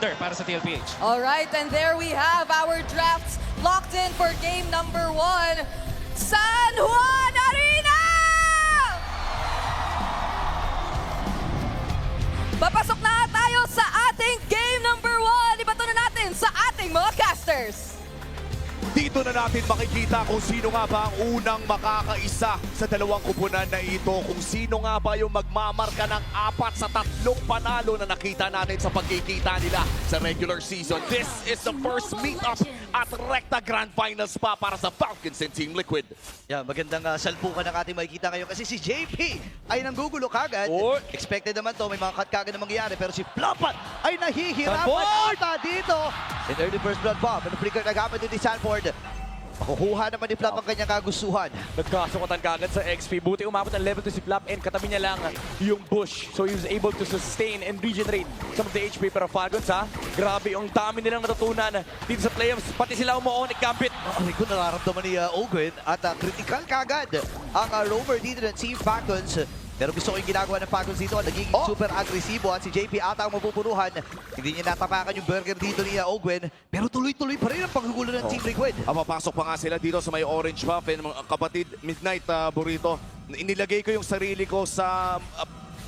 Thunder para sa TLPH. Alright, and there we have our drafts locked in for game number 1. San Juan Arena! Papasok na tayo sa ating game number 1. Ibato na natin sa ating mga casters. Dito na natin makikita kung sino nga ba ang unang makakaisa sa dalawang kupunan na ito. Kung sino nga ba yung magmamarka ng 4 sa 3 panalo na nakita natin sa pagkikita nila sa regular season. This is the first meet-up at Recta Grand Finals pa para sa Falcons and Team Liquid. Yeah, magandang salpukan ng ating makikita ngayon kasi si JP ay nanggugulo kagad. Oy. Expected naman to, may mga cut kagad na mangyayari pero si Flopat ay nahihirapan Sanford! ata dito. In early first blood bomb, ano flicker na gamit ni Sanford. Makukuha naman ni Flap ang kanyang kagustuhan. Nagkasukatan kagad sa XP. Buti umabot ng level 2 si Flap and katabi niya lang yung bush. So he was able to sustain and regenerate some of the HP. Pero Falcons ha, grabe yung dami nilang natutunan dito sa playoffs. Pati sila umuonik Gambit. Ang ko nararamdaman ni Ogwin at critical kagad ang rover dito ng Team Falcons. Pero gusto ko yung ginagawa ng Falcons dito, nagiging super agresibo at si JP ata ang mapupunuhan. Hindi niya natapakan yung burger dito ni Ogwin, pero tuloy-tuloy pa rin ang paggugulo ng Team Liquid. Papasok pa nga sila dito sa may orange buff and mga kapatid Midnight Burrito. Inilagay ko yung sarili ko sa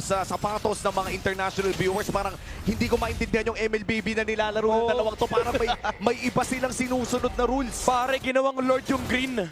sapatos ng mga international viewers. Parang hindi ko maintindihan yung MLBB na nilalaro ng dalawang to. Parang may iba silang sinusunod na rules. Pare, ginawang Lord yung green.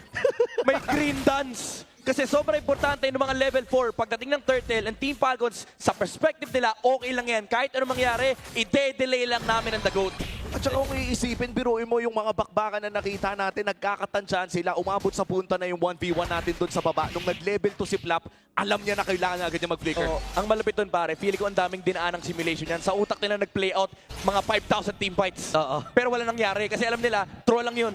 May green dance. Kasi sobrang importante ng mga level 4. Pagdating ng Turtle and Team Falcons, sa perspective nila, okay lang yan. Kahit ano mangyari, i-delay lang namin ang The GOAT. At saka kung iisipin, biruin mo yung mga bakbakan na nakita natin, nagkakatansyahan sila, umabot sa punta na yung 1v1 natin doon sa baba. Nung nag-level 2 si Flap, alam niya na kailangan agad niya mag-flicker. Ang malapit doon pare, feeling ko ang daming dinaan ng simulation yan. Sa utak nila nag-play out mga 5,000 team fights. Pero wala nangyari kasi alam nila, troll lang yun.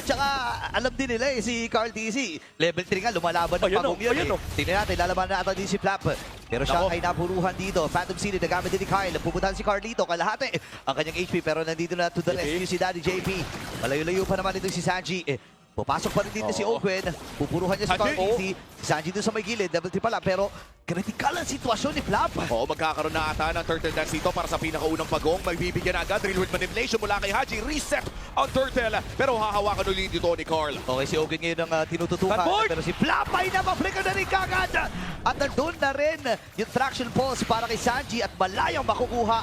Tsaka alam din nila si Carl DC. Level 3 nga, lumalaban ng pagong yun. Tingnan natin, lalaban na ata din si Flap. Pero siya ay napuruhan dito. Phantom City, nagamit din ni Kyle. Pupuntahan si Carlito, kalahati ang kanyang HP. Pero nandito na to the rescue si Daddy JP. Malayo-layo pa naman ito si Sanji. Papasok pa rin dito si Ogwen. Pupuruhan niya si Carl DC. Si Sanji doon sa may gilid, level 3 pala. Pero critical ang sitwasyon ni Flap. Oo, magkakaroon na ata ng turtle dance dito para sa pinakaunang pagong. Magbibigyan agad, drill with manipulation mula kay Haji. Reset ang turtle. Pero hahawakan ulit dito ni Carl. Okay, si Ogwen ngayon ang tinututukan. Sanford! Pero si Flap ay napaflicker na rin kagad. At nandun na rin yung traction pulse para kay Sanji at malayang makukuha.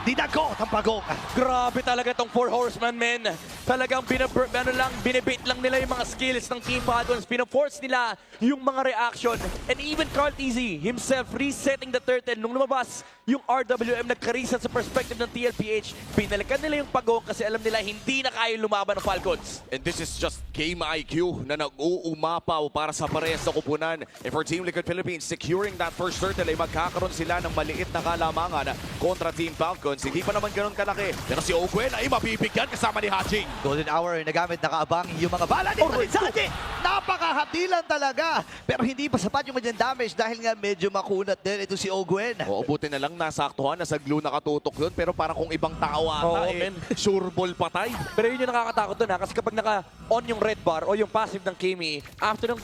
Dinagot ang pagong. Grabe talaga tong 4 horseman men. Talagang binibait lang nila yung mga skills ng Team Falcons. Pina-force nila yung mga reaction. And even Carl TZ himself resetting the turtle. Nung lumabas yung RWM nagka-reset sa perspective ng TLPH, pinalikan nila yung pagong kasi alam nila hindi na kaya lumaban ng Falcons. And this is just game IQ na nag-uumapaw para sa parehas na kupunan. And for Team Liquid Philippines, securing that first turtle ay magkakaroon sila ng maliit na kalamangan kontra Team Falcons. Hindi pa naman ganun kalaki. Pero si Ogwen ay mabibigyan kasama ni Haching. Golden Hour nagamit, nakaabang yung mga bala ni Sanji. Napakahatilan talaga. Pero hindi pa sapat yung manyang damage dahil nga medyo makunat din ito si Ogwen. Oo, buti na lang nasaktuhan, nasa glue nakatutok yun. Pero parang kung ibang tao ata, sure ball patay. Pero yun yung nakakatakot dun ha. Kasi kapag naka-on yung red bar o yung passive ng Kimi, after nung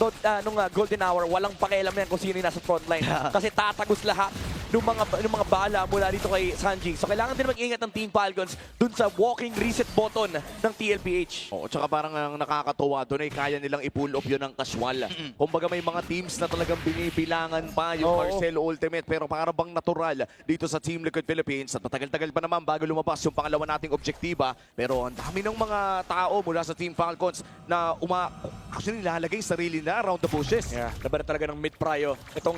Golden Hour, walang pakialam yan kung sino yung nasa frontline. Kasi tatagos lahat ng mga bala mula dito kay Sanji. So kailangan din mag-ingat ng Team Falcons dun sa walking reset button ng TLPH. Oo, tsaka parang ang nakakatuwa doon ay kaya nilang i-pull off yun ng casual. Kumbaga may mga teams na talagang binibilangan pa yung Marcel Ultimate pero parang bang natural dito sa Team Liquid Philippines at matagal-tagal pa naman bago lumabas yung pangalawa nating objektiba. Pero ang dami ng mga tao mula sa Team Falcons na actually nilalagay sarili na around the bushes. Yeah, laban talaga ng mid-prio. Itong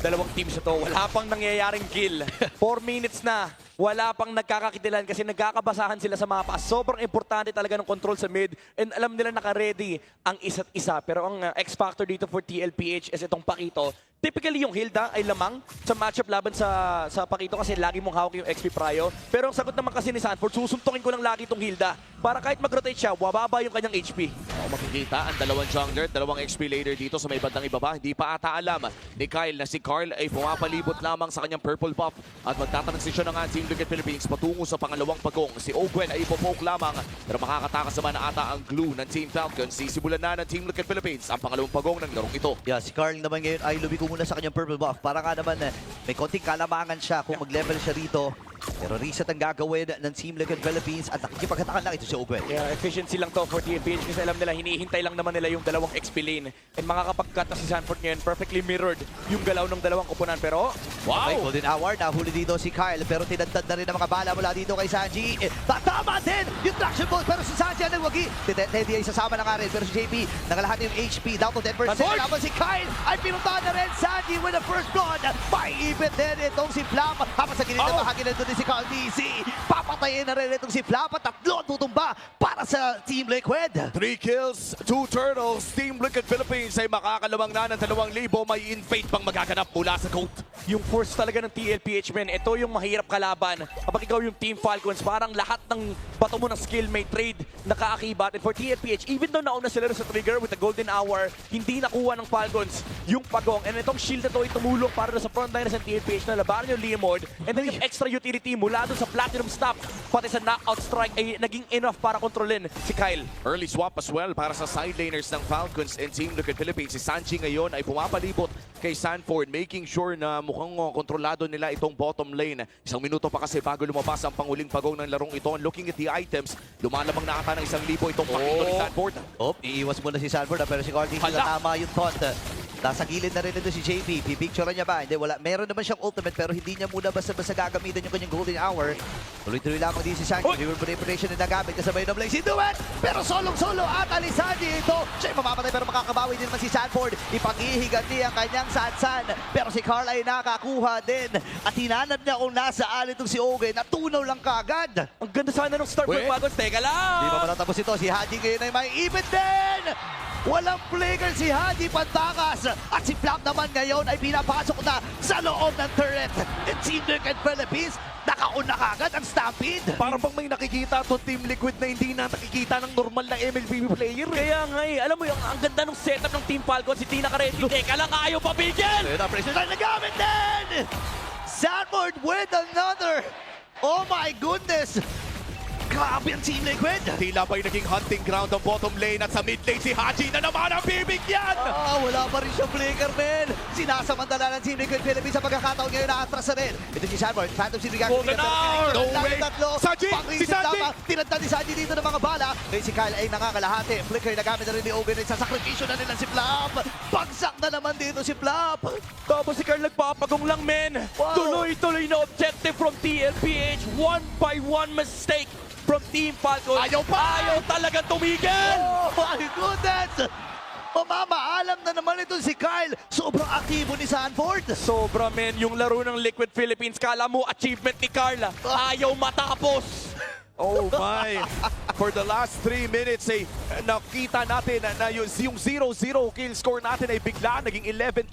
dalawang teams na to, wala pang nangyayaring kill. 4 minutes na, wala pang nagkakakitilan kasi nagkakabasahan sila sa mapa. Sobrang importante talaga ng control sa mid and alam nila naka-ready ang isa't isa. Pero ang X-Factor dito for TLPH is itong Pakito. Typically yung Hilda ay lamang sa matchup laban sa Pakito kasi lagi mong hawak yung XP Prio. Pero ang sagot naman kasi ni Sanford, susuntukin ko lang lagi itong Hilda para kahit mag-rotate siya, wababa yung kanyang HP. Makikita ang dalawang jungler, dalawang XP later dito sa may bandang ibaba. Hindi pa ata alam ni Kyle na si Carl ay pumapalibot lamang sa kanyang purple buff at magtatransisyon na nga ang Team Liquid Philippines patungo sa pangalawang pagong. Si Ogwen ay ipopoke lamang pero makakatakas naman na ata ang glue ng Team Falcons. Sisimulan na ng Team Liquid Philippines ang pangalawang pagong ng larong ito. Yeah, si Carl naman ngayon ay lumiko muna sa kanyang purple buff. Para nga naman may konting kalamangan siya kung mag-level siya rito. Pero reset ang gagawin ng Team Liquid Philippines at nakikipagkatakan lang ito si Ogwen. Yeah, efficiency lang to for TFPH kasi alam nila, hinihintay lang naman nila yung dalawang XP lane. And makakapag-cut na si Sanford ngayon, perfectly mirrored yung galaw ng dalawang kupunan. Pero, Okay, wow! Golden Hour, nahuli dito si Kyle, pero tinadtad na rin ang mga bala mula dito kay Sanji. Tatama din yung traction ball, pero si Sanji ang nagwagi. Teddy ay sasama na nga rin, pero si JP, nakalahati yung HP, down to 10%. Sanford! Tapos si Kyle ay pinuntahan na rin. Sanji with the first blood. Maiipit din itong si Flap. Habang sa gilid na bahagi na doon si Carl DC. Papatayin na rin itong si Flap at tatlo tutumba para sa Team Liquid. 3 kills, 2 turtles. Team Liquid Philippines ay makakalawang na ng 2,000. May in-fate pang magaganap mula sa GOAT. Yung force talaga ng TLPH, men, ito yung mahirap kalaban. Kapag ikaw yung Team Falcons, parang lahat ng bato mo ng skill may trade na kaakibat. And for TLPH, even though nauna sila sa trigger with the Golden Hour, hindi nakuha ng Falcons yung pagong. And itong shield na to ay tumulong para sa frontliners ng TLPH na labanan yung Leomord. And then yung extra utility mula doon sa Platinum Stop, pati sa knockout strike ay naging enough para kontrolin si Kyle. Early swap as well para sa side laners ng Falcons and Team Liquid Philippines. Si Sanji ngayon ay pumapalibot kay Sanford, making sure na mukhang kontrolado nila itong bottom lane. 1 minuto pa kasi bago lumabas ang panguling pagong ng larong ito. And looking at the items, lumalamang na ata ng 1,000 itong pakito ni Sanford. Iiwas muna si Sanford pero si Carl DC Hala! natama yung taunt. Nasa gilid na rin ito si JP. Pipicture niya ba? Hindi, wala. Meron naman siyang ultimate pero hindi niya muna basta-basta gagamitan yung kanyang golden hour. Tuloy-tuloy lamang din si Sanji. River Reputation na nagamit kasabay ng Blaze. Do it! Pero solong-solo at Alisandi ito. Siya'y mamamatay pero makakabawi din naman si Sanford. Ipag-ihiganti ang kanyang sansan. Pero si Carl ay nakakuha din. At hinanap niya kung nasaan itong si Ogen. Natunaw lang kagad. Ang ganda sana ng start Wait. ng Falcons. Teka lang! Di pa matatapos ito. Si Haji ngayon ay may ipit din! Walang flicker si Haji Pantakas. At si Flap naman ngayon ay pinapasok na sa loob ng turret. It seemed like at Philippines, nakauna kagad ang Stampede. Parang bang may nakikita to Team Liquid na hindi na nakikita ng normal na MLBB player. Kaya nga eh, alam mo yung ang ganda ng setup ng Team Falcons, hindi naka-ready. Teka lang, ayaw papigil! Ayun na, pressure na nagamit din! Sanford with another! Oh my goodness! Grabe ang Team Liquid! Tila ba'y naging hunting ground ang bottom lane at sa mid lane si Haji na naman ang bibigyan! Wala pa rin siyang flicker, men! Sinasamantala ng Team Liquid Philippines sa pagkakataon ngayon na-atras na rin. Ito si Sanford, Phantom City Golden Hour! No way! Sanji! Si Sanji! Tinagtan ni Sanji dito ng mga bala. Ngayon si Kyle ay nangangalahati. Flicker na gamit na rin ni Ogen. Sa sakripisyo na nila si Flap. Bagsak na naman dito si Flap. Tapos si Carl nagpapagong lang, men. Wow. Tuloy-tuloy na objective from TLPH. 1-by-1 mistake from Team Falcons. Ayaw pa! Ayaw talagang tumigil! Oh my goodness! Mamamaalam na naman ito si Kyle. Sobrang aktibo ni Sanford. Sobra, men. Yung laro ng Liquid Philippines, kala mo achievement ni Carla. Ayaw matapos. Oh my! For the last 3 minutes ay nakita natin na yung 0-0 kill score natin ay bigla naging 11-1.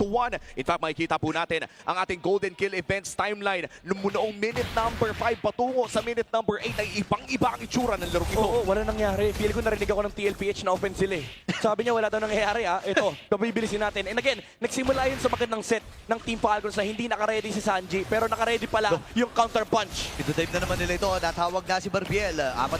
In fact, makikita po natin ang ating Golden Kill Events timeline noong minute number 5 patungo sa minute number 8 ay ibang-iba ang itsura ng laro ito. Oo, wala nangyari. Feel ko narinig ako ng TLPH na open sila eh. Sabi niya wala daw nangyayari ah. Ito, pabibilisin natin. And again, nagsimula yun sa magandang set ng Team Falcons na hindi naka-ready si Sanji pero naka-ready pala yung counter punch. Ito time na naman nila ito. Natawag na si Barbiel. 4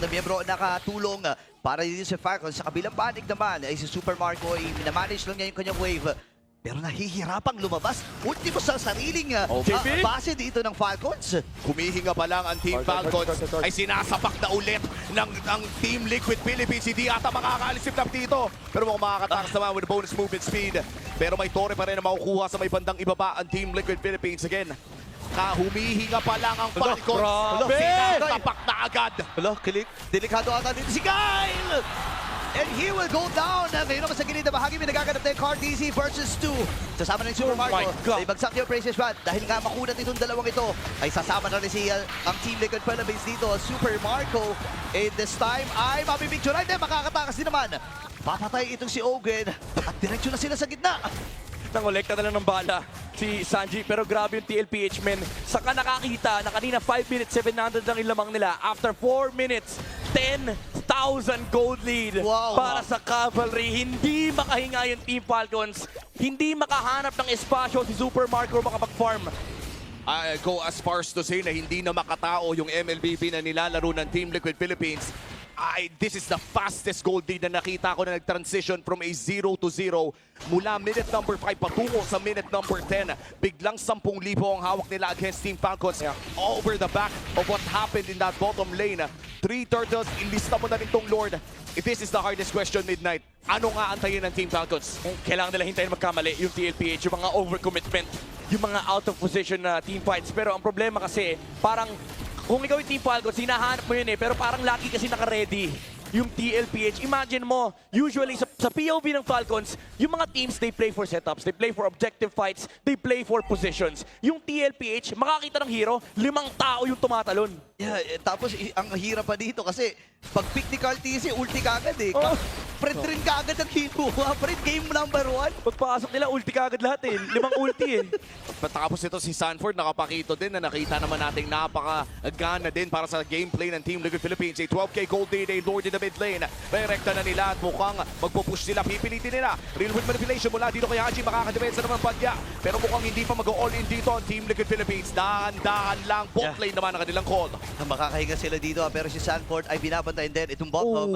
na miyembro nakatulong para dito sa Falcons. Sa kabilang panig naman ay si Super Marco ay minamanage lang niya yung kanyang wave. Pero nahihirapang lumabas. Ultimo sa sariling JP? base dito ng Falcons. Humihinga pa lang ang Team Falcons ay sinasapak na ulit ng Team Liquid Philippines. Hindi ata makakaalis si Flap dito. Pero mukhang makakatakas naman with bonus movement speed. Pero may tore pa rin na makukuha sa may bandang ibaba ang Team Liquid Philippines again. Humihinga pa lang ang Falcons. grabe! Sinatapak na agad. Hello, delikado ata dito si Kyle! And he will go down. Ngayon naman sa gilid na bahagi, may nagaganap na yung Carl DC versus 2. Sasama na yung Super Oh my Marco. God. Ay bagsak niyo Precious Rod. Dahil nga makunat itong dalawang ito, ay sasama na rin si ang Team Liquid Philippines dito, Super Marco. And this time ay mapipicture. Ay, makakatakas din naman. Papatay itong si Ogen. At diretsyo na sila sa gitna. Nangolekta na lang ng bala si Sanji pero grabe yung TLPH, men. Saka nakakita na kanina 5 minutes 700 lang yung lamang nila. After 4 minutes 10,000 gold lead Wow. para sa Cavalry. Hindi makahinga yung Team Falcons. Hindi makahanap ng espasyo si Super Marco makapag-farm. I go as far as to say na hindi na makatao yung MLBB na nilalaro ng Team Liquid Philippines. This is the fastest gold lead na nakita ko na nag-transition from a 0 to 0 mula minute number 5 patungo sa minute number 10. Biglang 10,000 ang hawak nila against Team Falcons. Over the back of what happened in that bottom lane. 3 turtles, ilista mo na rin tong Lord. If this is the hardest question, Midnight, ano nga antayin ng Team Falcons? Kailangan nila hintayin magkamali yung TLPH, yung mga overcommitment, yung mga out of position na team fights. Pero ang problema kasi, parang kung ikaw yung Team Falcons, hinahanap mo yun pero parang lagi kasi naka-ready yung TLPH. Imagine mo, usually sa POV ng Falcons, yung mga teams, they play for setups, they play for objective fights, they play for positions. Yung TLPH, makakita ng hero, 5 tao yung tumatalon. Yeah, tapos ang hirap pa dito kasi pag pick ni Carl TC, ulti kagad eh. Oh. Friend rin kagad ang kinuha. Friend, game number 1. Pagpasok nila, ulti kagad lahat 5 ulti Tapos ito si Sanford, nakapakito din na nakita naman nating napaka-gana din para sa gameplay ng Team Liquid Philippines. A 12K gold lead, a Lord in the mid lane. Direkta na nila at mukhang magpupush sila. Pipilitin nila. Real with manipulation mula dito kay Haji. Makakadepensa naman Padya. Pero mukhang hindi pa mag-all-in dito ang Team Liquid Philippines. Dahan-dahan lang. Bot lane naman ang kanilang call. Makakahinga sila dito pero si Sanford ay binabantayan din itong bottom.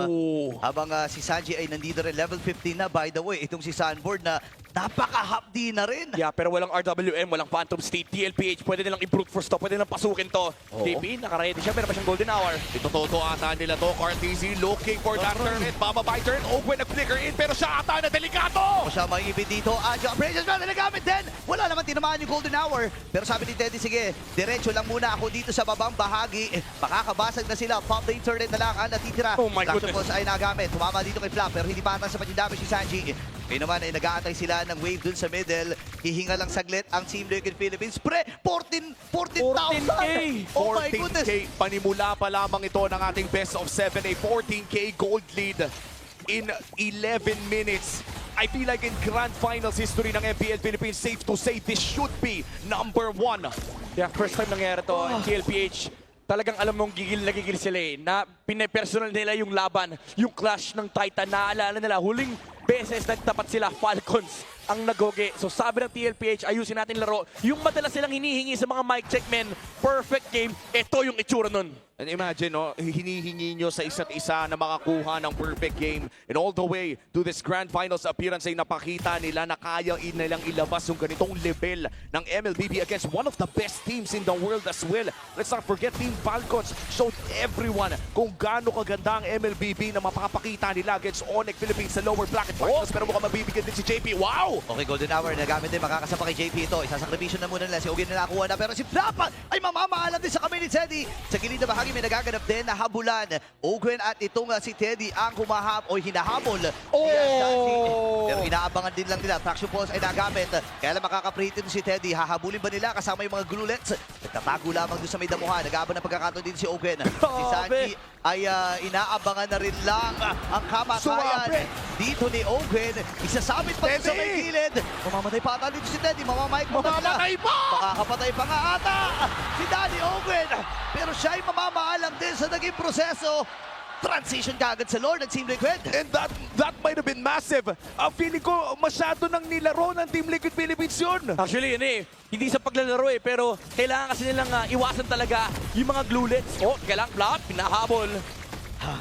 Habang si Sanji ay nandito rin level 15 na. By the way, itong si Sanford na napaka-hapdi na rin. Yeah, pero walang RWM, walang Phantom State, TLPH, pwede nilang i-brute force to, pwede nilang pasukin to. JP, naka-ready siya, meron pa siyang golden hour. Ito toto ata nila to. Cartesi looking for that turret. Bababay turn. Ogwen nag-flicker in pero siya ata na delikado. O siya maibig dito. Adjo operations na nalagamit din. Wala naman tinamaan yung golden hour. Pero sabi ni Teddy, sige, diretso lang muna ako dito sa babang bahagi. Makakabasag na sila. Pop lane turret na lang ang natitira. Oh my Traction goodness. pulse ay nagamit. Tumama dito kay Flap pero hindi pa ata sapat yung damage si Sanji. Ngayon naman ay nag-aantay sila ng wave dun sa middle. Hihinga lang saglit ang Team Liquid Philippines. Pre, 14,000! 14K! Oh my goodness! 14K. Panimula pa lamang ito ng ating best of 7. A 14K gold lead in 11 minutes. I feel like in grand finals history ng MPL Philippines, safe to say this should be number 1. Yeah, first time nangyari to, TLPH. Talagang alam mong gigil na gigil sila na pinapersonal nila yung laban, yung clash ng Titan. Naalala nila, huling beses nagtapat sila, Falcons ang nagoge. So sabi ng TLPH, ayusin natin laro. Yung madalas silang hinihingi sa mga mic check men, perfect game, ito yung itsura nun. And imagine, no, hinihingi nyo sa isa't isa na makakuha ng perfect game. And all the way to this grand finals appearance ay napakita nila na kaya nilang ilabas yung ganitong level ng MLBB against one of the best teams in the world as well. Let's not forget, Team Falcons showed everyone kung gaano kaganda ang MLBB na mapapakita nila against Onyx Philippines sa lower bracket finals. Pero mukhang mabibigyan din si JP. Wow! Okay, golden hour. Nagamit din. Makakasapa kay JP ito. Isasakripisyon na muna nila. Si Ogin na nakuha na. Pero si Flapa ay mamamaalam din sa kami ni Teddy. Sa gilid na bahagi may nagaganap din na habulan. Ogin at itong si Teddy ang humahab o hinahabol. Pero inaabangan din lang nila. Traction pulse ay nagamit. Kaya lang makakapritin si Teddy. Hahabulin ba nila kasama yung mga glulets? Nagtatago lamang doon sa may damuhan. Nag-aaban ng pagkakataon din si Ogin. Si Sanji ay inaabangan na rin lang ang kamatayan dito ni Ogin. Isasabit pa sa may gilid. Mamamatay pa ata dito si Teddy. Mamamayag pa ba sila? Mamamatay pa! Makakapatay pa nga ata si Danny Ogin. Pero siya ay mamamaalam din sa naging proseso. Transition kaagad sa Lord ng Team Liquid. And that might have been massive. Feeling ko masyado nang nilaro ng Team Liquid Philippines yun. Actually, yun hindi sa paglalaro pero kailangan kasi nilang iwasan talaga yung mga glulets. Kailangan Flap, pinahabol.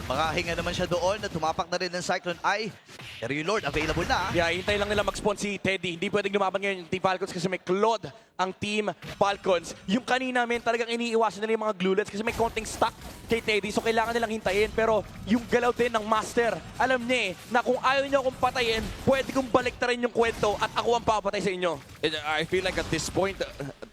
Makahinga naman siya doon na tumapak na rin ng Cyclone Eye. Pero yung Lord, available na. Yeah, hintay lang nila mag-spawn si Teddy. Hindi pwedeng lumaban ngayon yung Team Falcons kasi may Claude ang Team Falcons. Yung kanina talagang iniiwasan nila yung mga glulets kasi may konting stock kay Teddy. So kailangan nilang hintayin. Pero yung galaw din ng Master, alam niya na kung ayaw niyo akong patayin, pwede kong baliktarin yung kwento at ako ang papatay sa inyo. And I feel like at this point,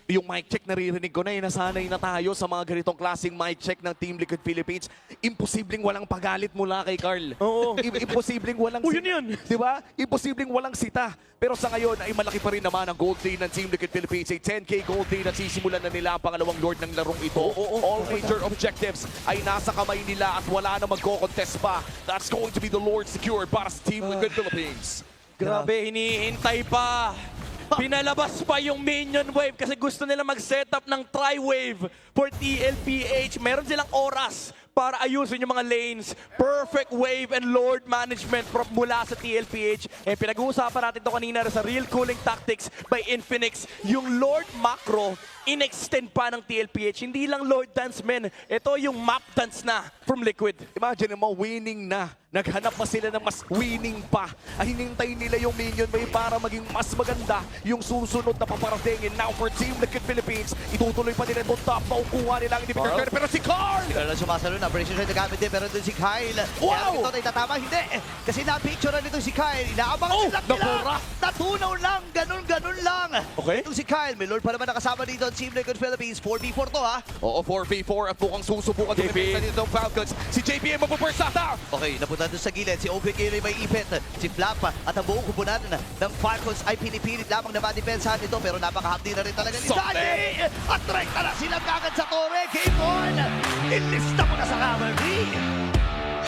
yung mic check naririnig ko na nasanay na tayo sa mga ganitong klaseng mic check ng Team Liquid Philippines. Imposibleng walang pagalit mula kay Carl. Oo. Imposibleng walang Yun. Di ba? Imposibleng walang sita. Pero sa ngayon ay malaki pa rin naman ang gold lead ng Team Liquid Philippines. A 10K gold lead at sisimulan na nila ang pangalawang Lord ng larong ito. All major objectives ay nasa kamay nila at wala na magko-contest pa. That's going to be the Lord secured para sa Team Liquid Philippines. Grabe, hinihintay pa. Pinalabas pa yung minion wave kasi gusto nila mag-setup ng tri-wave for TLPH. Meron silang oras para ayusin yung mga lanes. Perfect wave and lord management mula sa TLPH. Pinag-uusapan natin to kanina sa Real Cooling Tactics by Infinix. Yung Lord Macro, in-extend pa ng TLPH. Hindi lang Lord Dance, men. Ito yung map dance na from Liquid. Imagine mo, winning na. Naghanap pa sila ng mas winning pa. Hinintay nila yung minion wave para maging mas maganda yung susunod na paparating. And now for Team Liquid Philippines, itutuloy pa nila itong top. Maukuha nila ang individual Carl. credit. Pero si Carl! Carl na sumasalo na. Bracer siya nagamit din. Pero doon si Kyle. Wow! Kaya ito na itatama. Hindi. Kasi na-picture na nito si Kyle. Inaabangan Oh, nila. nabura. Natunaw lang. Ganun lang. Okay. Itong si Kyle. May Lord pa naman nakasama dito. Team Liquid Philippines. 4v4 to ha. Oo, 4v4 at mukhang susubukan JP. tumipisa dito ng Falcons. Si JPM magpo-first after! Okay, napunta doon sa gilid. Si Open Gary may ipit. Si Flap at ang buong kupunan ng Falcons ay pinipilit lamang na ma-depensahan ito. Pero napakahapdi na rin talaga ni Sote! Sandy. At rekta na silang kagad sa Torre. Game 1. Ilista mo na sa cavalry.